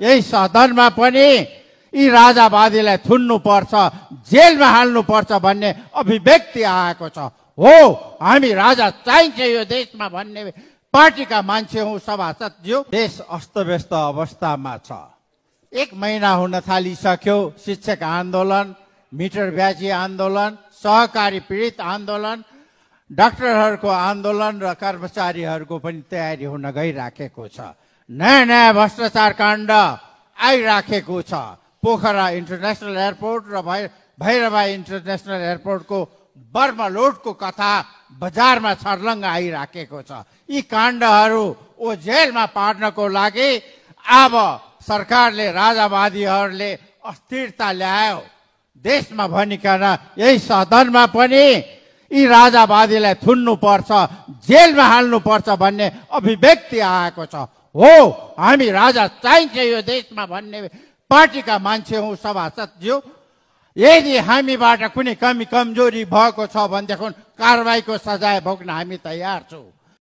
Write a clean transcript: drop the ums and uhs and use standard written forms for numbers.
यही सदनमा पनि यी राजावादीलाई थुन्नु पर्छ, जेलमा हाल्नु पर्छ भन्ने अभिव्यक्ति आएको छ। हो, हामी राजा चाहिन्छ यो देशमा भन्ने पार्टीका मान्छे हौं सभासदज्यू। देश अस्तव्यस्त अवस्थामा छ। 1 महिना हुन थालिसक्यो। शिक्षक आन्दोलन, मिटर ब्याजी आन्दोलन, सहकारी पीडित आन्दोलन, डाक्टरहरूको आन्दोलन र कर्मचारीहरूको पनि तयारी हुन गइराखेको छ। नयाँ नयाँ भ्रष्टाचार काण्ड आइराखेको छ। पोखरा इन्टरनेसनल एयरपोर्ट र भैरवा इन्टरनेसनल एयरपोर्टको बर्मा लुटको कथा बजारमा छर्लङ्ग आइराखेको छ। यी काण्डहरू जेलमा पार्नको लागि अब सरकारले, राजावादीहरूले अस्थिरता ल्यायो देशमा भनिकन यही सदनमा पनि यी राजावादीलाई थुन्नु पर्छ, जेलमा हाल्नु पर्छ भन्ने अभिव्यक्ति आएको छ। हो, हामी राजा चाहिन्छ यो देशमा भन्ने पार्टीका मान्छे हौं सभासदज्यू। यदि हामीबाट कुनै कमी कमजोरी भएको छ भनेदेखि कारबाहीको सजाय भोग्न हामी तयार छौं।